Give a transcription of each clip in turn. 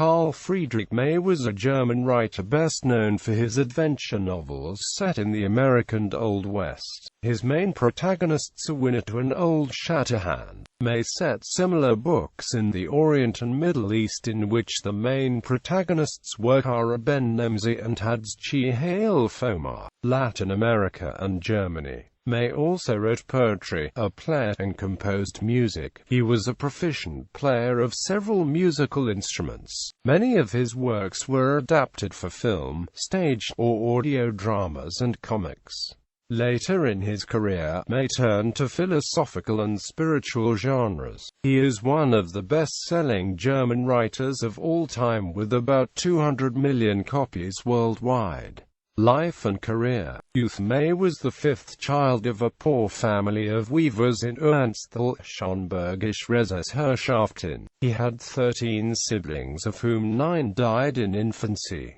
Karl Friedrich May was a German writer best known for his adventure novels set in the American Old West. His main protagonists are Winnetou and Old Shatterhand. May set similar books in the Orient and Middle East in which the main protagonists were Nemsi and Hadschi Halef Omar. Latin America and Germany. May also wrote poetry, a play, and composed music. He was a proficient player of several musical instruments. Many of his works were adapted for film, stage, or audio dramas and comics. Later in his career, May turned to philosophical and spiritual genres. He is one of the best-selling German writers of all time with about 200 million copies worldwide. Life and career. Youth. May was the fifth child of a poor family of weavers in Ernstthal, Schönbergische Herrschaften. He had 13 siblings, of whom 9 died in infancy.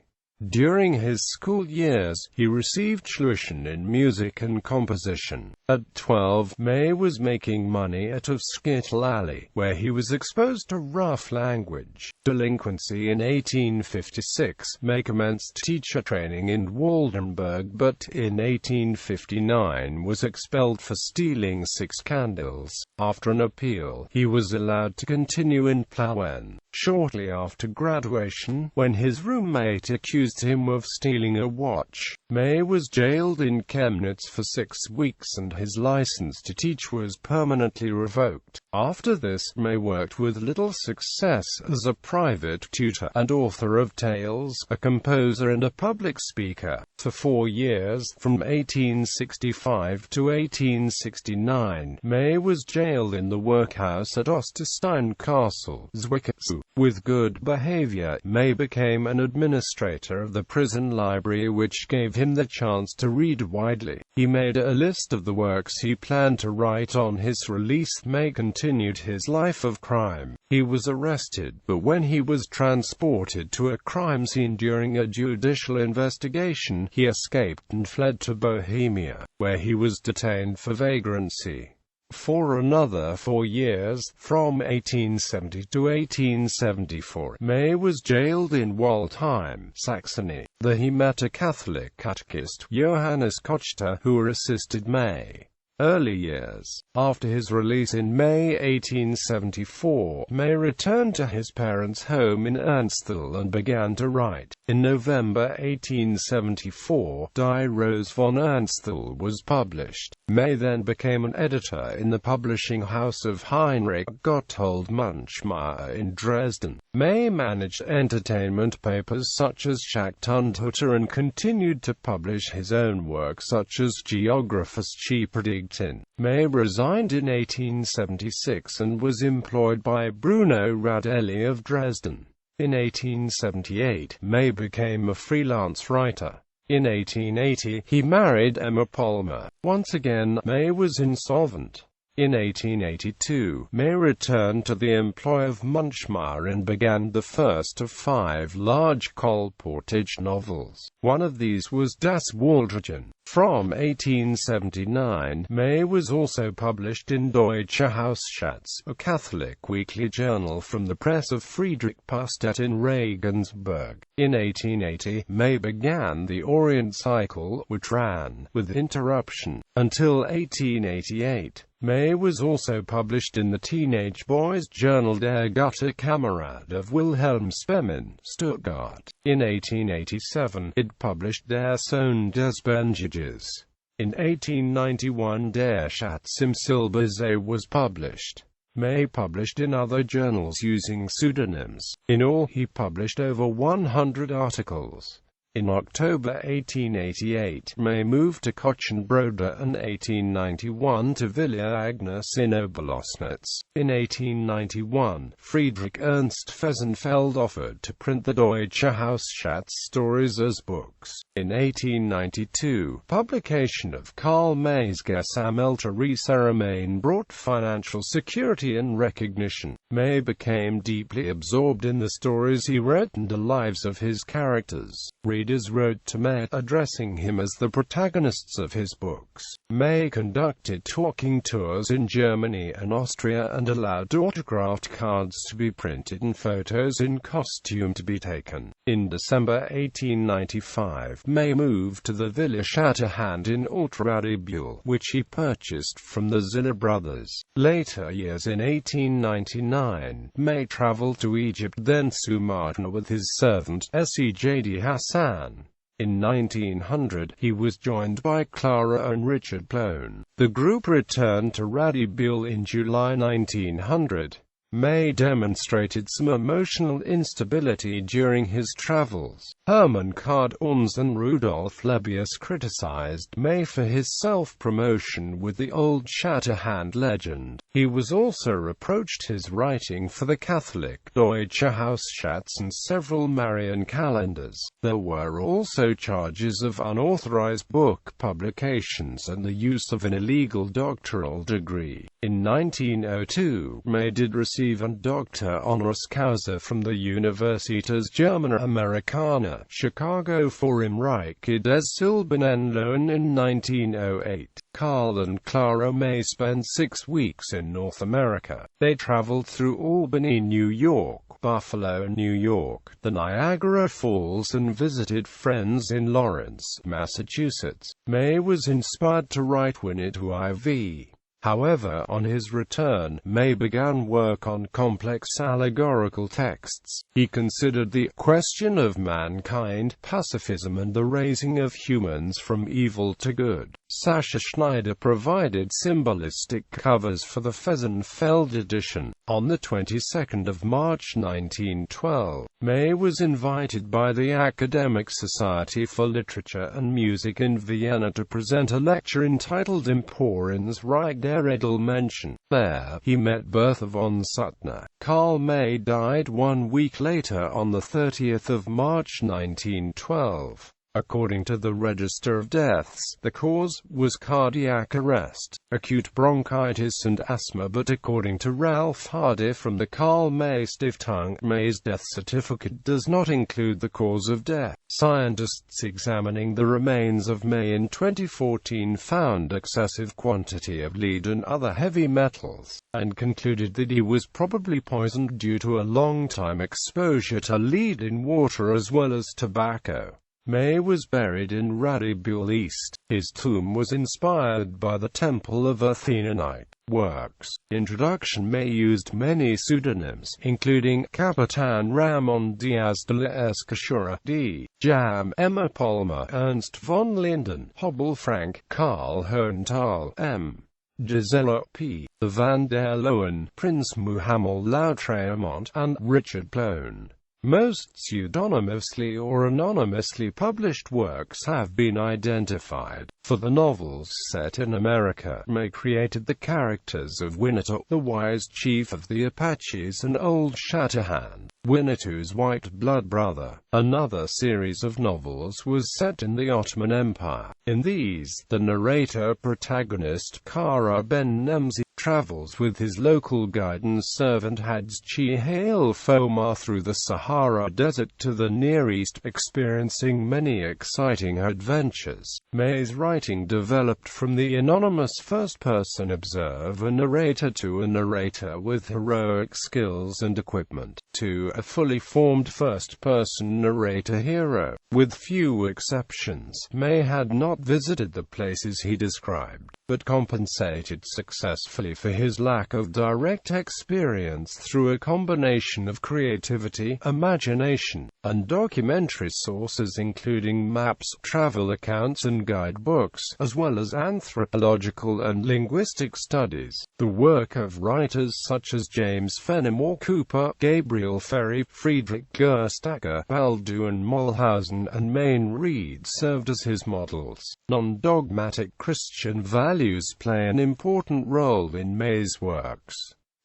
During his school years, he received tuition in music and composition. At 12, May was making money out of Skittle Alley, where he was exposed to rough language. Delinquency. In 1856, May commenced teacher training in Waldenburg, but in 1859 was expelled for stealing 6 candles. After an appeal, he was allowed to continue in Plauen. Shortly after graduation, when his roommate accused him of stealing a watch, May was jailed in Chemnitz for 6 weeks and his license to teach was permanently revoked. After this, May worked with little success as a private tutor and author of tales, a composer and a public speaker. For 4 years, from 1865 to 1869, May was jailed in the workhouse at Osterstein Castle, Zwickau. With good behavior, May became an administrator of the prison library, which gave him the chance to read widely. He made a list of the works he planned to write on his release. May continued his life of crime. He was arrested, but when he was transported to a crime scene during a judicial investigation, he escaped and fled to Bohemia, where he was detained for vagrancy. For another 4 years, from 1870 to 1874, May was jailed in Waldheim, Saxony. There he met a Catholic catechist, Johannes Kochter, who assisted May. Early years. After his release in May 1874, May returned to his parents' home in Ernstthal and began to write. In November 1874, Die Rose von Ernstthal was published. May then became an editor in the publishing house of Heinrich Gotthold Munchmeyer in Dresden. May managed entertainment papers such as Schachtundhutter and continued to publish his own work such as Geographische Predigten. May resigned in 1876 and was employed by Bruno Radelli of Dresden. In 1878, May became a freelance writer. In 1880, he married Emma Palmer. Once again, May was insolvent. In 1882, May returned to the employ of Munchmeyer and began the first of 5 large colportage novels. One of these was Das Waldregen. From 1879, May was also published in Deutsche Hausschatz, a Catholic weekly journal from the press of Friedrich Pastet in Regensburg. In 1880, May began the Orient cycle, which ran, with interruption, until 1888. May was also published in the teenage boys' journal Der Gute Kamerad of Wilhelm Spemann, Stuttgart. In 1887, it published Der Sohn des Bandages. In 1891, Der Schatz im Silbersee was published. May published in other journals using pseudonyms. In all, he published over 100 articles. In October 1888, May moved to Kochenbroda and 1891 to Villa Agnes in Oberlausnitz. In 1891, Friedrich Ernst Fesenfeld offered to print the Deutsche Hausschatz stories as books. In 1892, publication of Karl May's Gesammelte Reserverein brought financial security and recognition. May became deeply absorbed in the stories he wrote and the lives of his characters. Readers wrote to May, addressing him as the protagonists of his books. May conducted talking tours in Germany and Austria and allowed autographed cards to be printed and photos in costume to be taken. In December 1895, May moved to the Villa Shatterhand in Alt-Radibühl, which he purchased from the Ziller brothers. Later years in 1899, May traveled to Egypt, then Sumatra with his servant, Sejd Hassan. In 1900, he was joined by Clara and Richard Plone. The group returned to Radibühl in July 1900. May demonstrated some emotional instability during his travels. Hermann Cardorns and Rudolf Lebbeus criticized May for his self-promotion with the Old Shatterhand legend. He was also reproached his writing for the Catholic Deutsche Hausschatz and several Marian calendars. There were also charges of unauthorized book publications and the use of an illegal doctoral degree. In 1902, May did receive a Doctor honoris causa from the Universitas Germano-Americana, Chicago for Im Reiche des Silbernen in 1908. Karl and Clara May spent 6 weeks in North America. They traveled through Albany, New York, Buffalo, New York, the Niagara Falls, and visited friends in Lawrence, Massachusetts. May was inspired to write Winnetou IV. However, on his return, May began work on complex allegorical texts. He considered the question of mankind, pacifism and the raising of humans from evil to good. Sascha Schneider provided symbolistic covers for the Fezzenfeld edition. On the 22nd of March 1912, May was invited by the Academic Society for Literature and Music in Vienna to present a lecture entitled Emporens Reich der Edelmenschen. There, he met Bertha von Suttner. Karl May died 1 week later on the 30th of March 1912. According to the Register of Deaths, the cause was cardiac arrest, acute bronchitis and asthma, but according to Ralph Hardy from the Karl May Stiftung, May's death certificate does not include the cause of death. Scientists examining the remains of May in 2014 found excessive quantity of lead and other heavy metals, and concluded that he was probably poisoned due to a long-time exposure to lead in water as well as tobacco. May was buried in Radibühl East. His tomb was inspired by the Temple of Athena. Works. Introduction. May used many pseudonyms, including Capitan Ramon Diaz de la Escachura, D. Jam, Emma Palmer, Ernst von Linden, Hobble Frank, Karl Hohenthal, M. Gisela P. van der Lohen, Prince Muhammad Lautremont, and Richard Plone. Most pseudonymously or anonymously published works have been identified. For the novels set in America, May created the characters of Winnetou, the wise chief of the Apaches, and Old Shatterhand, Winnetou's white blood brother. Another series of novels was set in the Ottoman Empire. In these, the narrator protagonist Kara ben Nemsi travels with his local guide and servant Hadschi Halef Omar through the Sahara Desert to the Near East, experiencing many exciting adventures. May's writing developed from the anonymous first-person observer narrator to a narrator with heroic skills and equipment, to a fully formed first-person narrator hero. With few exceptions, May had not visited the places he described, but compensated successfully for his lack of direct experience through a combination of creativity, imagination, and documentary sources including maps, travel accounts and guidebooks, as well as anthropological and linguistic studies. The work of writers such as James Fenimore Cooper, Gabriel Ferry, Friedrich Gerstacker, Baldwin Mulhausen, and Mayne Reid served as his models. Non-dogmatic Christian values play an important role in May's works.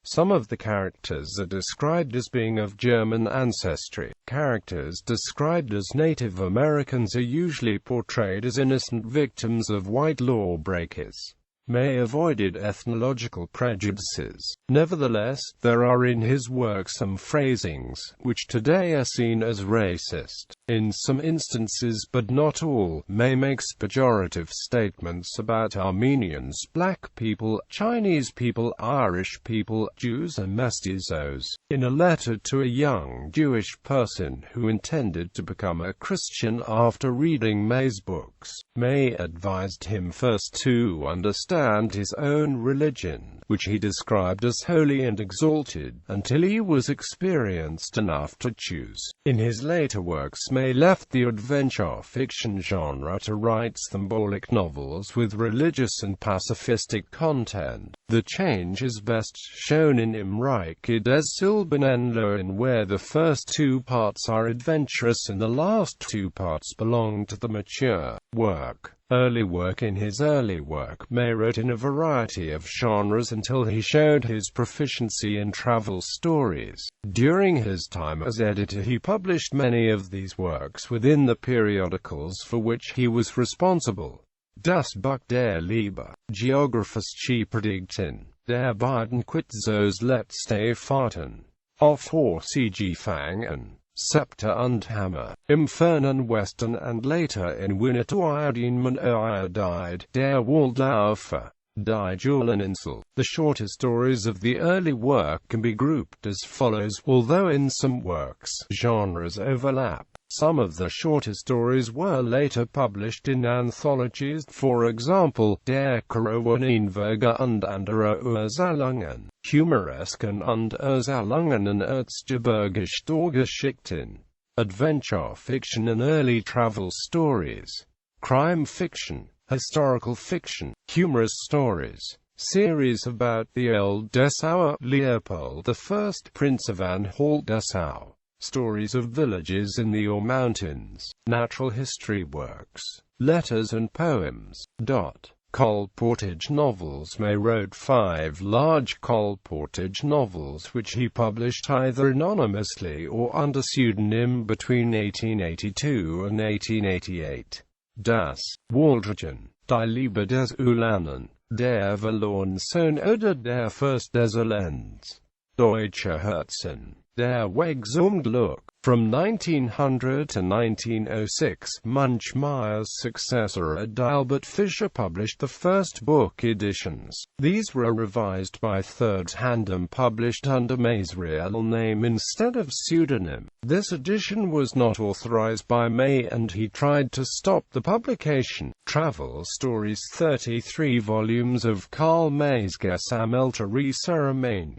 Some of the characters are described as being of German ancestry. Characters described as Native Americans are usually portrayed as innocent victims of white lawbreakers. May avoided ethnological prejudices. Nevertheless, there are in his work some phrasings, which today are seen as racist. In some instances, but not all, May makes pejorative statements about Armenians, black people, Chinese people, Irish people, Jews and mestizos. In a letter to a young Jewish person who intended to become a Christian after reading May's books, May advised him first to understand his own religion, which he described as holy and exalted, until he was experienced enough to choose. In his later works, May left the adventure fiction genre to write symbolic novels with religious and pacifistic content. The change is best shown in America des Silbernen, where the first two parts are adventurous and the last two parts belong to the mature work. Early work. In his early work, May wrote in a variety of genres until he showed his proficiency in travel stories. During his time as editor, he published many of these works within the periodicals for which he was responsible. Das Buch der Liebe, Geographische Predigten, der beiden Quitzos letzte Fahrten, auf Horsege Fangen, Scepter und Hammer, im fernen Westen, and later in Winnetou und died, der Waldläufer, die Juleninsel. The shorter stories of the early work can be grouped as follows, although in some works, genres overlap. Some of the shorter stories were later published in anthologies, for example, Der Karawanenwerger und andere Erzählungen, Humoresken und Erzählungen Erzgebirgsgeschichten, adventure fiction and early travel stories, crime fiction, historical fiction, humorous stories, series about the Old Dessauer, Leopold I, Prince of Anhalt-Dessau, stories of villages in the Ur Mountains, natural history works, letters and poems. Colportage novels. May wrote 5 large colportage novels which he published either anonymously or under pseudonym between 1882 and 1888. Das Waldregion, Die Liebe des Ulanen, Der verlorene Sohn oder Der Fürst des Elends, Deutsche Herzen, Der Weg zum Glück. From 1900 to 1906, Munchmeyer's successor Adalbert Fischer published the first book editions. These were revised by third hand and published under May's real name instead of pseudonym. This edition was not authorized by May and he tried to stop the publication. Travel Stories. 33 volumes of Karl May's Gesammelte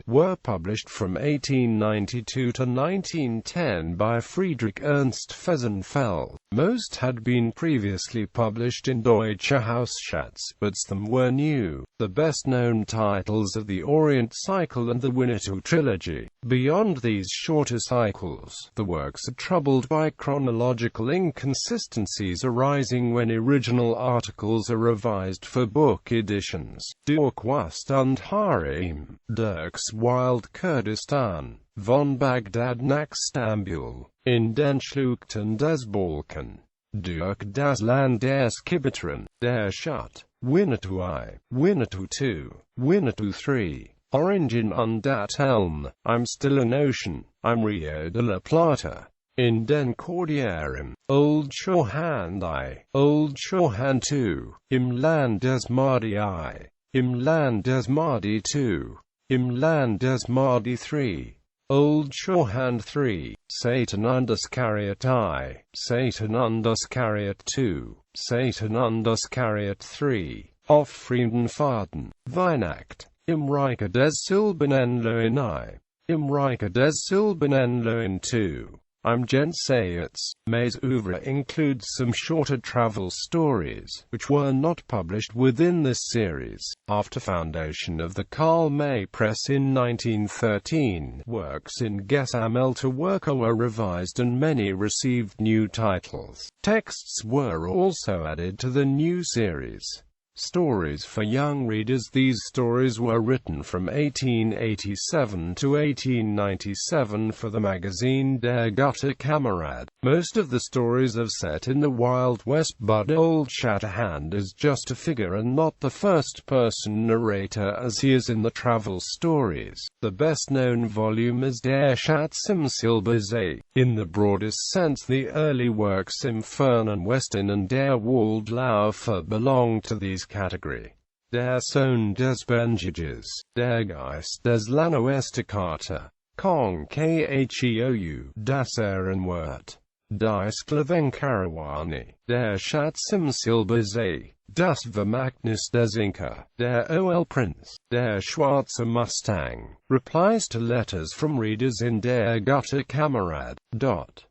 were published from 1892 to 1910 by Friedrich Ernst Fesenfeld. Most had been previously published in Deutsche Hausschatz, but some were new. The best-known titles are the Orient Cycle and the Winnetou Trilogy. Beyond these shorter cycles, the works are troubled by chronological inconsistencies arising when original articles are revised for book editions. Durchquast und Harem, Dirks Wild Kurdistan, von Bagdad nach Stambul, in den Schluchten des Balkan, durch das Land der Skibetron, der Stadt, Winnetou I, Winnetou II, Winnetou III, Origin und dat Helm, I'm Still an Ocean, I'm Rio de la Plata, in den Cordilleren, Old Shatterhand I, Old Shatterhand II, im Land des Mahdi I, im Land des Mahdi II, im Land des Mahdi III, Old Shatterhand III, Satan und Iscariot I, Satan und Iscariot II, Satan und Iscariot III, auf Friedenfaden, Weihnacht, im Reiche des Silbernen I, im Reiche des Silbernen II, I'm Jensayets. May's oeuvre includes some shorter travel stories, which were not published within this series. After foundation of the Karl May Press in 1913, works in Gesammelte Werke were revised and many received new titles. Texts were also added to the new series. Stories for young readers. These stories were written from 1887 to 1897 for the magazine Der Gute Kamerad. Most of the stories are set in the Wild West, but Old Shatterhand is just a figure and not the first-person narrator as he is in the travel stories. The best-known volume is Der Schatzimsilbersee. In the broadest sense, the early works im Fernen Westen and Der Waldläufer belong to these category. Der Sohn des Benjages, Der Geist des Lannoesterkater, Kong Kheu, Das Ehrenwort, Die Sklavenkarawane, Der Schatz im Silbersee, Das Vermächtnis des Inka, Der Ölprinz, Der Schwarze Mustang. Replies to letters from readers in Der Gute Kamerad.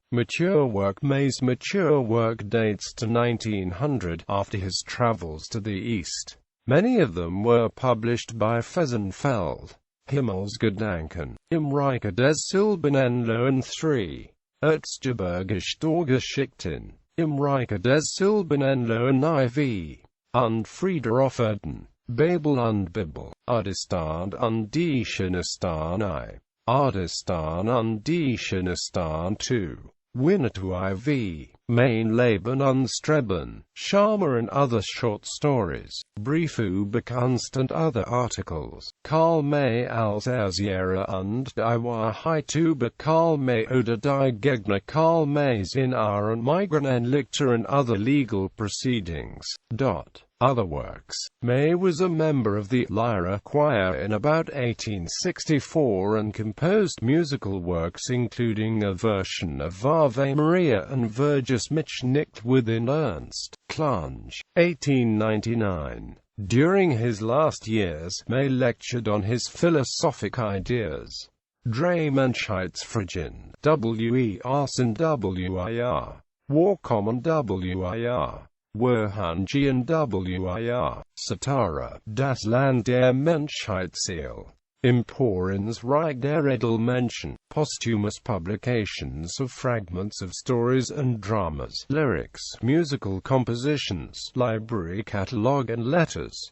Mature work. May's mature work dates to 1900, after his travels to the East. Many of them were published by Fezzenfeld. Himmelsgedanken, Im Reiche des Silbernen 3. Erzgebirgsgeschichten, Im Reiche des Silbernen IV. Und Friederhoferden, Babel und Bibel, Ardistan und die Schönestan I. Ardistan und die Schönestan II. Winnetou IV. Mein Leben und Streben, Sharma and other short stories, Brief über Kunst and other articles, Karl May als Erzieher und die Wahrheit über Karl May oder die Gegner Karl Mays in and Migranenlichter and other legal proceedings. Other works. May was a member of the Lyra Choir in about 1864 and composed musical works including a version of Ave Maria and Vergus mich nicht within Ernst Klange, 1899. During his last years, May lectured on his philosophic ideas. Drei Menschheitsfragen, W.E. Arson W.I.R. Warkommen W.I.R. Hadschi and W.I.R. Satara, Das Land der Menschheitsseele. Emporens Reich der Edelmenschen. Posthumous publications of fragments of stories and dramas, lyrics, musical compositions, library catalogue and letters.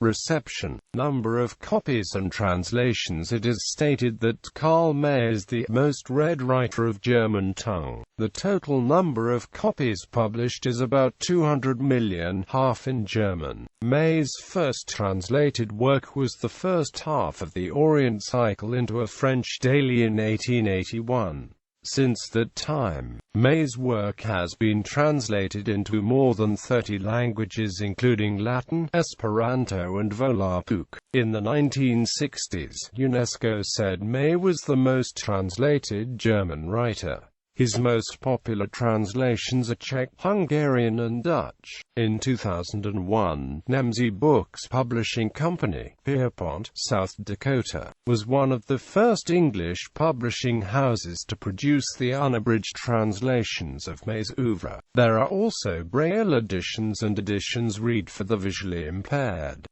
Reception, number of copies and translations. It is stated that Karl May is the most read writer of German tongue. The total number of copies published is about 200 million, half in German. May's first translated work was the first half of the Orient cycle into a French daily in 1881. Since that time, May's work has been translated into more than 30 languages including Latin, Esperanto and Volapük. In the 1960s, UNESCO said May was the most translated German writer. His most popular translations are Czech, Hungarian and Dutch. In 2001, Nemsi Books Publishing Company, Pierpont, South Dakota, was one of the first English publishing houses to produce the unabridged translations of May's oeuvre. There are also Braille editions and editions read for the visually impaired.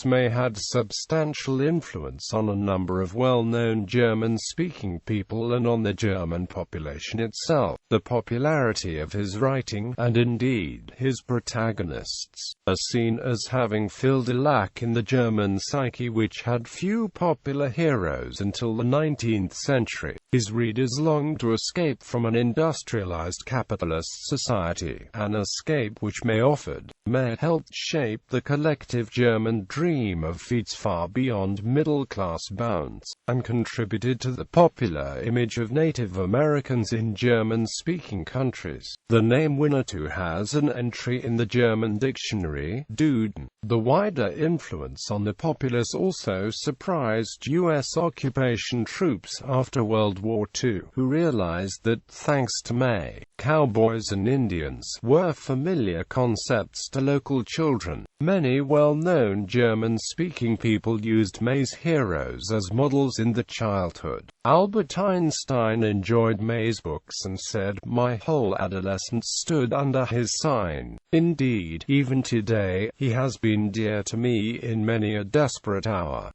May had substantial influence on a number of well-known German-speaking people and on the German population itself. The popularity of his writing, and indeed his protagonists, are seen as having filled a lack in the German psyche which had few popular heroes until the 19th century. His readers longed to escape from an industrialized capitalist society, an escape which May offered. May helped shape the collective German dream of feats far beyond middle-class bounds, and contributed to the popular image of Native Americans in German-speaking countries. The name Winnetou has an entry in the German dictionary, Duden. The wider influence on the populace also surprised U.S. occupation troops after World War II, who realized that, thanks to May, cowboys and Indians were familiar concepts to local children. Many well-known German-speaking people used May's heroes as models in their childhood. Albert Einstein enjoyed May's books and said, "My whole adolescence stood under his sign. Indeed, even today, he has been dear to me in many a desperate hour."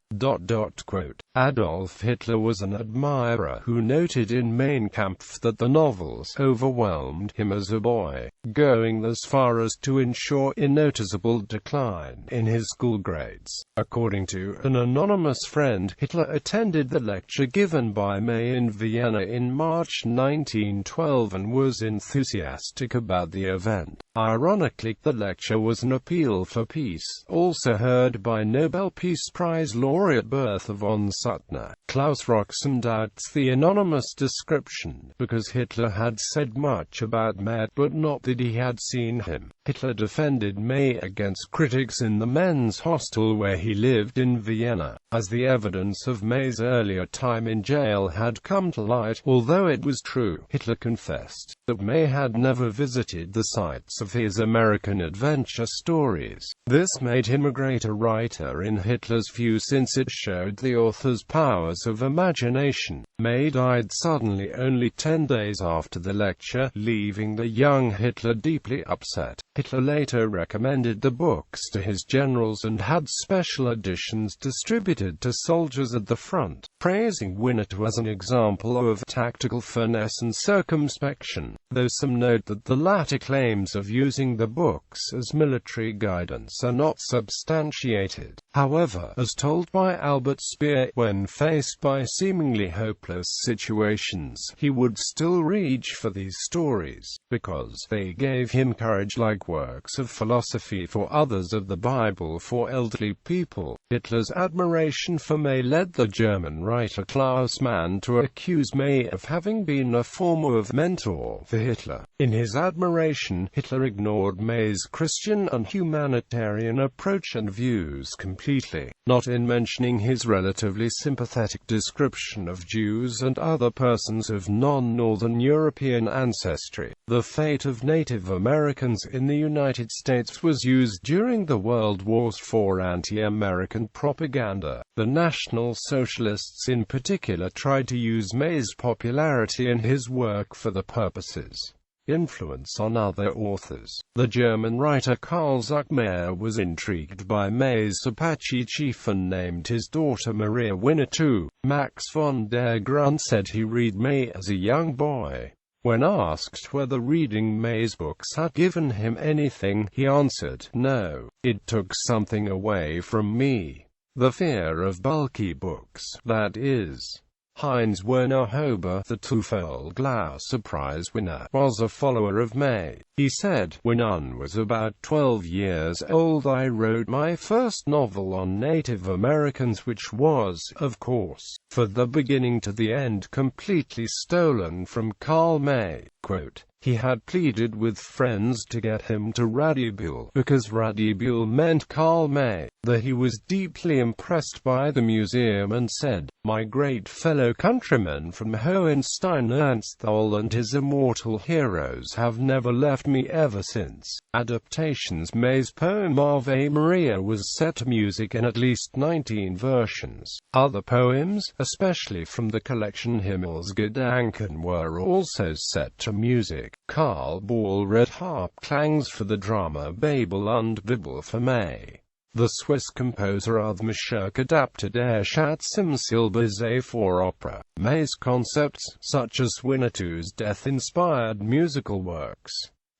Adolf Hitler was an admirer who noted in Mein Kampf that the novels overwhelmed him as a boy, going as far as to ensure a noticeable decline in his school grades. According to an anonymous friend, Hitler attended the lecture given by May in Vienna in March 1912 and was enthusiastic about the event. Ironically, the lecture was an appeal for peace, also heard by Nobel Peace Prize laureate Bertha von Suttner. Klaus Roxen doubts the anonymous description, because Hitler had said much about May, but not that he had seen him. Hitler defended May against critics in the men's hostel where he lived in Vienna, as the evidence of May's earlier time in jail had come to light. Although it was true, Hitler confessed that May had never visited the sites of his American adventure stories. This made him a greater writer in Hitler's view, since it showed the author's powers of imagination. May died suddenly only 10 days after the lecture, leaving the young Hitler deeply upset. Hitler later recommended the books to his generals and had special editions distributed to soldiers at the front, praising Winnetou as an example of tactical finesse and circumspection, though some note that the latter claims of using the books as military guidance are not substantiated. However, as told by Albert Speer, when faced by seemingly hopeless situations, he would still reach for these stories, because they gave him courage, like works of philosophy for others, of the Bible for elderly people. Hitler's admiration for May led the German writer Klaus Mann to accuse May of having been a form of mentor for Hitler. In his admiration, Hitler ignored May's Christian and humanitarian approach and views completely, not in mentioning his relatively sympathetic description of Jews and other persons of non-Northern European ancestry. The fate of Native Americans in the United States was used during the World Wars for anti-American propaganda. The National Socialists in particular tried to use May's popularity and his work for the purposes. Influence on other authors. The German writer Karl May was intrigued by May's Apache chief and named his daughter Maria Winnetou. Max von der Grund said he read May as a young boy. When asked whether reading May's books had given him anything, he answered, "No, it took something away from me. The fear of bulky books, that is." Heinz Werner Hober, the TOEFL Prize winner, was a follower of May. He said, "When I was about 12 years old, I wrote my first novel on Native Americans, which was, of course, from the beginning to the end, completely stolen from Karl May." Quote, "He had pleaded with friends to get him to Radibule, because Radibule meant Karl May, that he was deeply impressed by the museum and said, 'My great fellow countrymen from Hohenstein Ernstthal and his immortal heroes have never left me ever since.'" Adaptations. May's poem Ave Maria was set to music in at least 19 versions. Other poems, especially from the collection Himmelsgedanken, were also set to music. Karl Ball read Harpklangs for the drama Babel und Bibel for May. The Swiss composer Arthmschirk adapted Der Schatz im Silbersee for opera. May's concepts, such as Winnetou's death, inspired musical works.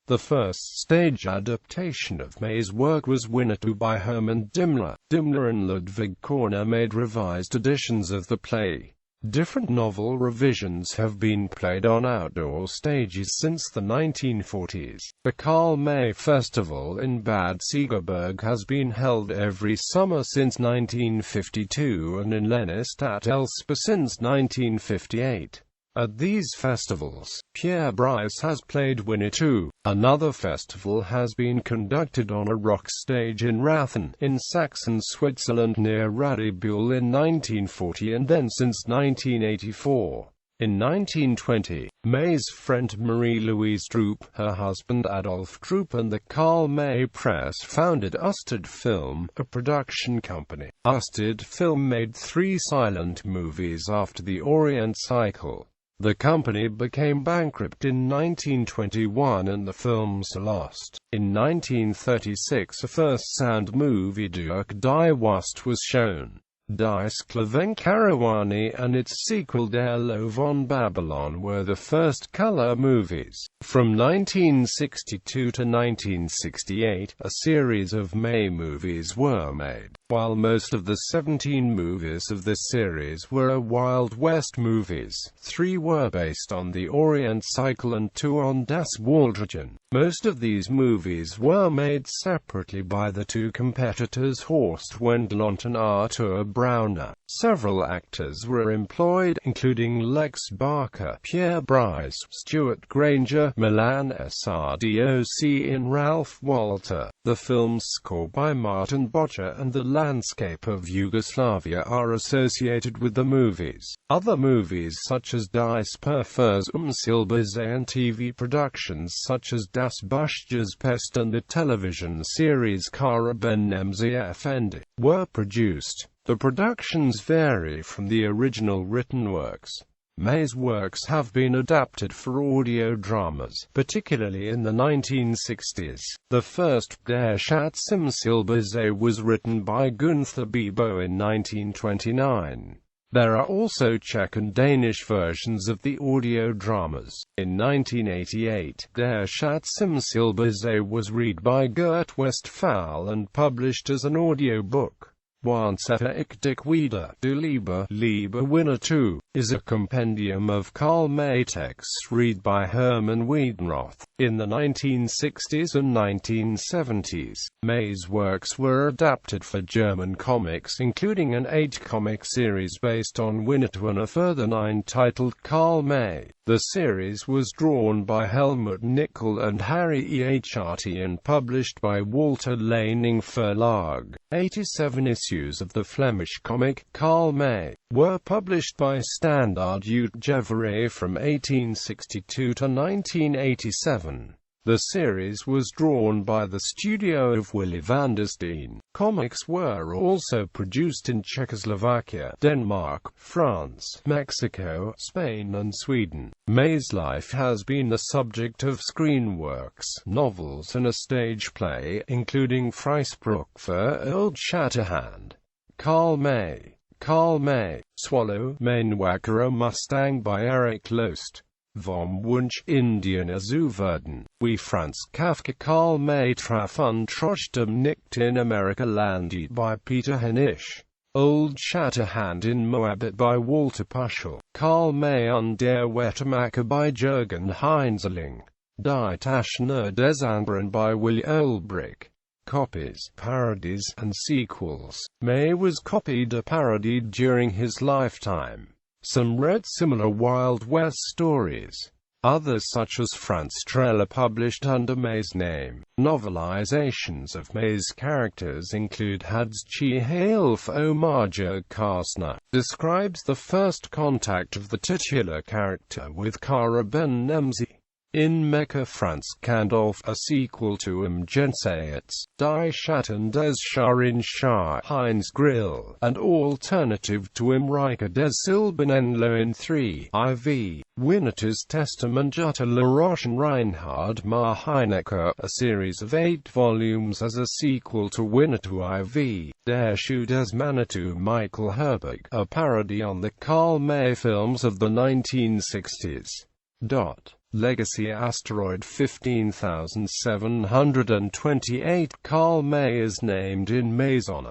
The first stage adaptation of May's work was Winnetou by Hermann Dimmler. Dimmler and Ludwig Korner made revised editions of the play. Different novel revisions have been played on outdoor stages since the 1940s. The Karl May Festival in Bad Segeberg has been held every summer since 1952 and in Lennestadt Elspe since 1958. At these festivals, Pierre Brice has played Winnetou. Another festival has been conducted on a rock stage in Rathen, in Saxon, Switzerland near Radibule in 1940 and then since 1984. In 1920, May's friend Marie-Louise Droop, her husband Adolf Droop, and the Karl May Press founded Ustad Film, a production company. Ustad Film made 3 silent movies after the Orient cycle. The company became bankrupt in 1921 and the films lost. In 1936 a first sound movie, Duke Die Wust, was shown. Die Skleven Karawani and its sequel Der Lo von Babylon were the first color movies. From 1962 to 1968, a series of May movies were made. While most of the 17 movies of this series were Wild West movies, 3 were based on the Orient cycle and 2 on Das Waldregion. Most of these movies were made separately by the 2 competitors Horst Wendlandt and Arthur Brauner. Several actors were employed, including Lex Barker, Pierre Brice, Stuart Granger, Milan Sardoc, and Ralph Walter. The film's score by Martin Bocher and the landscape of Yugoslavia are associated with the movies. Other movies such as Die Spurfers Silbersee and TV productions such as Das Buschges Pest and the television series Kara Ben Nemsi Effendi were produced. The productions vary from the original written works. May's works have been adapted for audio dramas, particularly in the 1960s. The first Der Schatz im Silbersee was written by Gunther Biebo in 1929. There are also Czech and Danish versions of the audio dramas. In 1988, Der Schatz im Silbersee was read by Gert Westphal and published as an audiobook. Wahnsitte ich dich wieder, du Liebe Winnetou, is a compendium of Karl May texts read by Hermann Wiedenroth. In the 1960s and 1970s, May's works were adapted for German comics, including an 8-comic series based on Winnetou and a further 9 titled Karl May. The series was drawn by Helmut Nickel and Harry Ehrt and published by Walter Laning Verlag. 87 issues of the Flemish comic, Karl May, were published by Standard Uitgeverij from 1862 to 1987. The series was drawn by the studio of Willy van der Steen. Comics were also produced in Czechoslovakia, Denmark, France, Mexico, Spain and Sweden. May's life has been the subject of screen works, novels and a stage play, including Freisprüche Old Shatterhand. Karl May, Swallow, Mainwacker Mustang by Eric Loest. Vom Wunsch Indianer zu werden, wie Franz Kafka. Karl May traf untrotzdem nicht in Amerika landet by Peter Hennisch. Old Shatterhand in Moabit by Walter Puschel. Karl May und der Wettermacher by Jürgen Heinzerling. Die Taschener des Anderen by Willy Ulbrich. Copies, parodies, and sequels. May was copied or parodied during his lifetime. Some read similar Wild West stories. Others, such as Franz Streller, published under May's name. Novelizations of May's characters include Hadschi. Halef. Omar Kastner describes the first contact of the titular character with Kara Ben Nemsi. In Mecca, Franz Kandolf, a sequel to Jenseits, Die Schatten des Scharin Schar, Heinz Grill, and alternative to Reich des Silbernenlo in 3, IV, Winnetou's Testament Jutta La Roche and Reinhard Ma Heinecker, a series of 8 volumes as a sequel to Winnetou IV, Der Schuh des Manitou. Michael Herberg, a parody on the Karl May films of the 1960s. Legacy asteroid 15728. Karl May is named in May's honor.